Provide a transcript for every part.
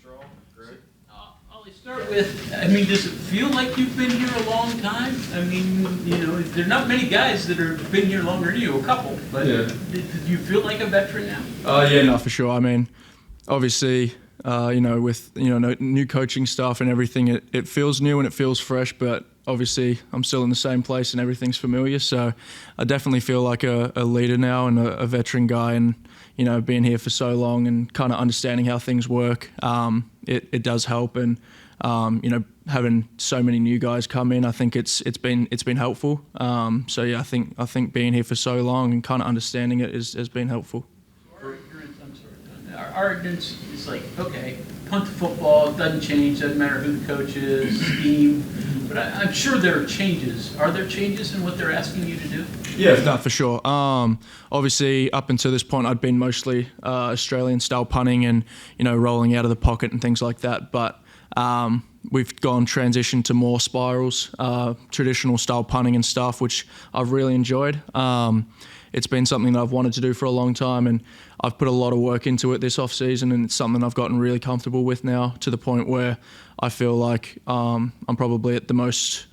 Straw, Greg? I'll start with, I mean, does it feel like you've been here a long time? I mean, there are not many guys that have been here longer than you, a couple, but Yeah. do you feel like a veteran now? Yeah, no, for sure. I mean, obviously, with new coaching staff and everything, it feels new and it feels fresh, but obviously I'm still in the same place and everything's familiar. So I definitely feel like a leader now and a veteran guy, and being here for so long and kind of understanding how things work, it does help. And having so many new guys come in, I think it's been helpful. So yeah, I think being here for so long and kind of understanding it has been helpful. Our ignorance is like, okay, punt the football, doesn't change, doesn't matter who the coach is, scheme. But I'm sure there are changes. Are there changes in what they're asking you to do? Yeah, no, for sure. Obviously, up until this point, I'd been mostly Australian-style punting and, rolling out of the pocket and things like that. But we've transitioned to more spirals, traditional style punting and stuff, which I've really enjoyed. It's been something that I've wanted to do for a long time, and I've put a lot of work into it this off-season, and it's something I've gotten really comfortable with now, to the point where I feel like I'm probably at the most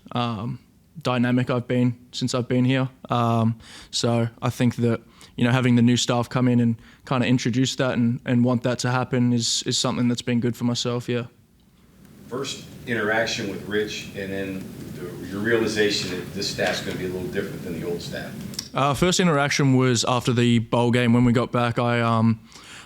dynamic I've been since I've been here. So I think that having the new staff come in and kind of introduce that and want that to happen is something that's been good for myself. Yeah. First interaction with Rich, and then your realization that this staff's going to be a little different than the old staff. First interaction was after the bowl game. When we got back, I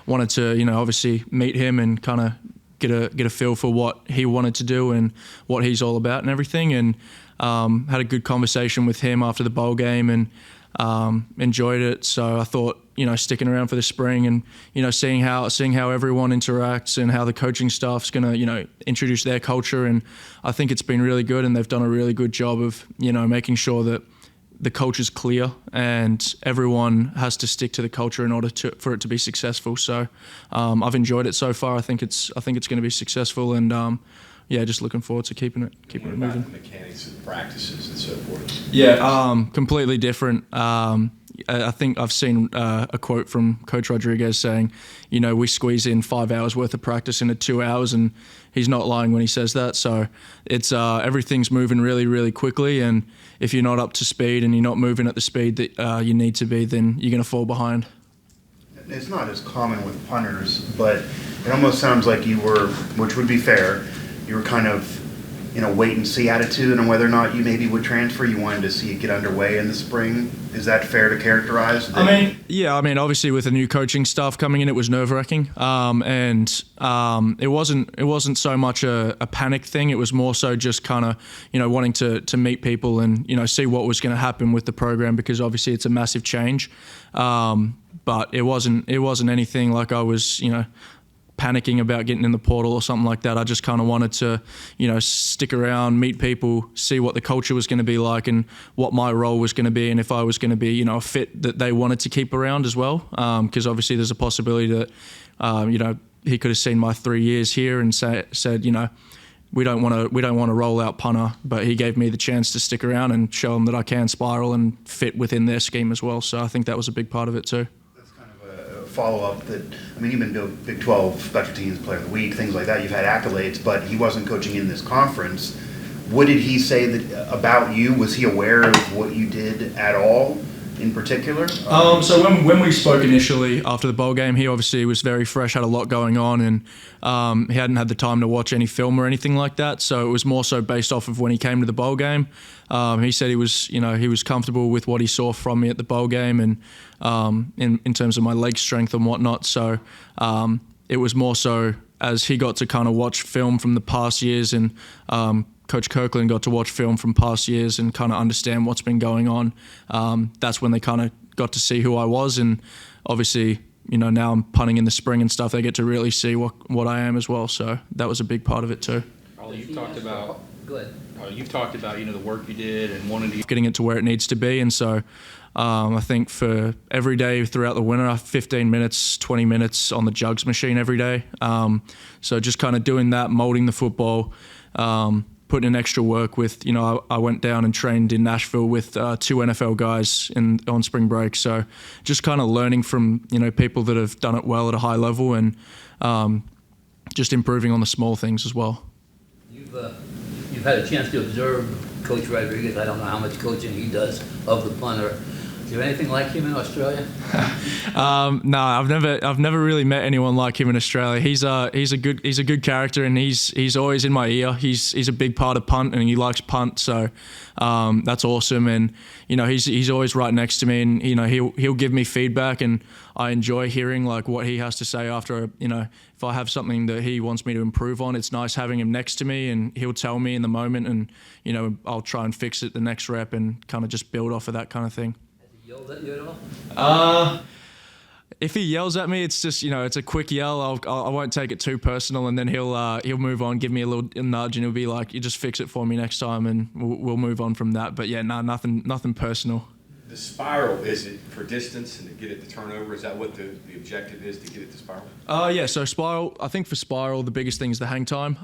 wanted to, obviously meet him and kind of get a feel for what he wanted to do and what he's all about and everything. And had a good conversation with him after the bowl game and enjoyed it. So I thought, sticking around for the spring and seeing how everyone interacts and how the coaching staff's gonna introduce their culture. And I think it's been really good, and they've done a really good job of making sure that the culture's clear and everyone has to stick to the culture in order for it to be successful. So I've enjoyed it so far. I think it's going to be successful, and just looking forward to keeping it moving. The mechanics of practices and so forth. Yeah, completely different. I think I've seen a quote from Coach Rodriguez saying, we squeeze in 5 hours worth of practice into 2 hours, and he's not lying when he says that. So it's everything's moving really, really quickly, and if you're not up to speed and you're not moving at the speed that you need to be, then you're going to fall behind. It's not as common with punters, but it almost sounds like you were, which would be fair, you were kind of in a wait-and-see attitude on whether or not you maybe would transfer. You wanted to see it get underway in the spring. Is that fair to characterize? Obviously with the new coaching staff coming in, it was nerve-wracking, and it wasn't so much a panic thing. It was more so just kind of wanting to meet people and see what was going to happen with the program, because obviously it's a massive change. But it wasn't anything like I was panicking about getting in the portal or something like that. I just kind of wanted to, stick around, meet people, see what the culture was going to be like and what my role was going to be, and if I was going to be, a fit that they wanted to keep around as well. Because obviously there's a possibility that, he could have seen my 3 years here and said, we don't want to roll out punter, but he gave me the chance to stick around and show them that I can spiral and fit within their scheme as well. So I think that was a big part of it too. Follow-up that, you've been Big 12 Special Teams Player of the Week, things like that. You've had accolades, but he wasn't coaching in this conference. What did he say about you? Was he aware of what you did at all in particular? So when we spoke initially after the bowl game, he obviously was very fresh, had a lot going on, and he hadn't had the time to watch any film or anything like that. So it was more so based off of when he came to the bowl game. He said he was comfortable with what he saw from me at the bowl game, and in terms of my leg strength and whatnot. So it was more so as he got to kind of watch film from the past years, and Coach Kirkland got to watch film from past years and kind of understand what's been going on. That's when they kind of got to see who I was, and obviously, now I'm punting in the spring and stuff. They get to really see what I am as well. So that was a big part of it too. You've talked about. Go ahead. You've talked about the work you did and wanting to getting it to where it needs to be, and so I think for every day throughout the winter, 15 minutes, 20 minutes on the jugs machine every day. So just kind of doing that, molding the football, putting in extra work with, I went down and trained in Nashville with 2 NFL guys on spring break. So just kind of learning from, people that have done it well at a high level, and just improving on the small things as well. You've had a chance to observe Coach Rodriguez. I don't know how much coaching he does of the punter. Is there anything like him in Australia? No, I've never really met anyone like him in Australia. He's a good character, and he's always in my ear. He's a big part of punt, and he likes punt, so that's awesome. And he's always right next to me, and he'll give me feedback, and I enjoy hearing like what he has to say after if I have something that he wants me to improve on. It's nice having him next to me, and he'll tell me in the moment, and I'll try and fix it the next rep, and kind of just build off of that kind of thing. Has he yelled at you at all? If he yells at me, it's just it's a quick yell. I won't take it too personal, and then he'll move on, give me a little nudge, and he'll be like, "You just fix it for me next time," and we'll move on from that. But yeah, nothing personal. The spiral, is it for distance and to get it to turnover? Is that what the objective is, to get it to spiral? Yeah, so spiral, I think for spiral, the biggest thing is the hang time.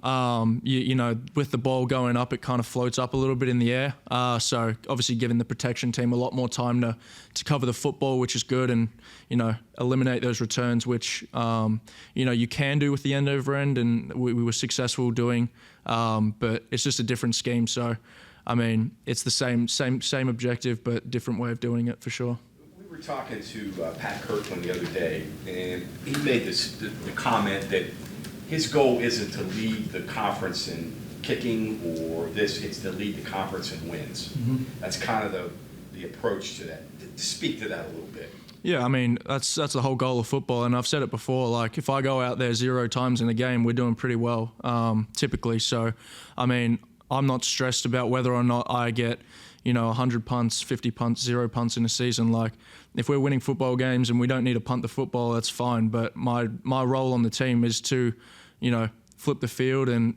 With the ball going up, it kind of floats up a little bit in the air. So obviously giving the protection team a lot more time to cover the football, which is good, and, eliminate those returns, which, you can do with the end over end, and we were successful doing, but it's just a different scheme. So, it's the same objective, but different way of doing it for sure. We were talking to Pat Kirkland the other day, and he made the comment that his goal isn't to lead the conference in kicking it's to lead the conference in wins. Mm-hmm. That's kind of the approach to that. To speak to that a little bit. Yeah, that's the whole goal of football, and I've said it before. Like, if I go out there 0 times in a game, we're doing pretty well, typically. So, I'm not stressed about whether or not I get, 100 punts, 50 punts, 0 punts in a season. Like, if we're winning football games and we don't need to punt the football, that's fine. But my role on the team is to, flip the field and,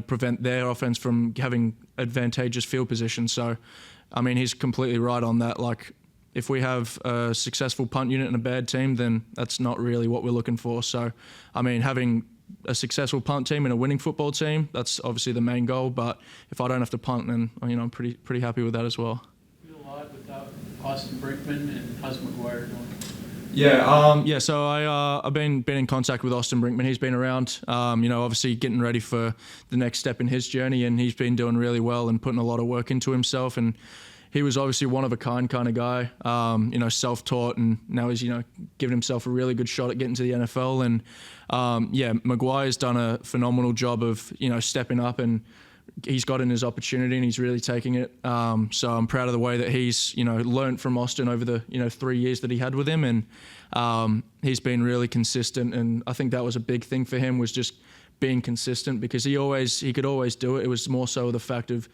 prevent their offense from having advantageous field position. So, he's completely right on that. Like, if we have a successful punt unit and a bad team, then that's not really what we're looking for. So, having a successful punt team and a winning football team, that's obviously the main goal. But if I don't have to punt, then I'm pretty happy with that as well. You do a lot without Austin Brinkman, and how's McGuire doing? Yeah. So I've been in contact with Austin Brinkman. He's been around, obviously getting ready for the next step in his journey, and he's been doing really well and putting a lot of work into himself. And he was obviously one of a kind of guy, self-taught, and now he's, giving himself a really good shot at getting to the NFL. And Maguire's done a phenomenal job of, stepping up, and he's gotten his opportunity and he's really taking it. So I'm proud of the way that he's, learned from Austin over the, 3 years that he had with him. And he's been really consistent. And I think that was a big thing for him, was just being consistent, because he could always do it. It was more so the fact of,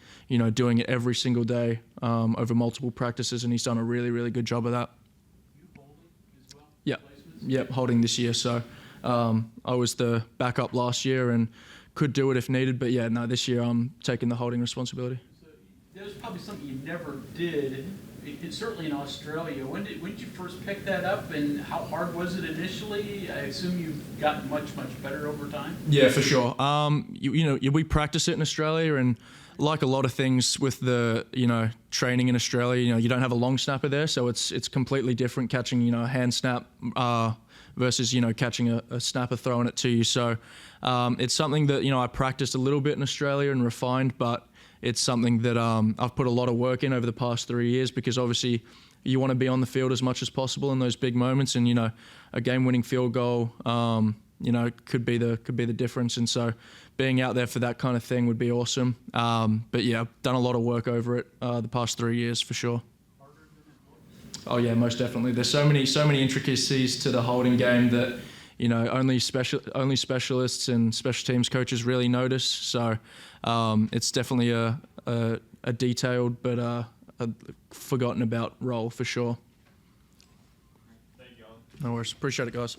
doing it every single day over multiple practices, and he's done a really, really good job of that. You holding as well? Yeah, Placements? yep, holding this year. So I was the backup last year and could do it if needed, but this year I'm taking the holding responsibility. So there's probably something you never did. Certainly in Australia. When did you first pick that up, and how hard was it initially? I assume you've gotten much better over time. Yeah, for sure. We practice it in Australia, and like a lot of things with the training in Australia, you don't have a long snapper there, so it's completely different catching a hand snap versus catching a snapper throwing it to you. So it's something that I practiced a little bit in Australia and refined, but it's something that I've put a lot of work in over the past 3 years, because obviously you want to be on the field as much as possible in those big moments, and a game-winning field goal could be the difference. And so being out there for that kind of thing would be awesome. But yeah, I've done a lot of work over it the past 3 years for sure. Oh yeah, most definitely. There's so many intricacies to the holding game that only specialists and special teams coaches really notice. So it's definitely a detailed but a forgotten about role for sure. Thank you, Alan. No worries. Appreciate it, guys.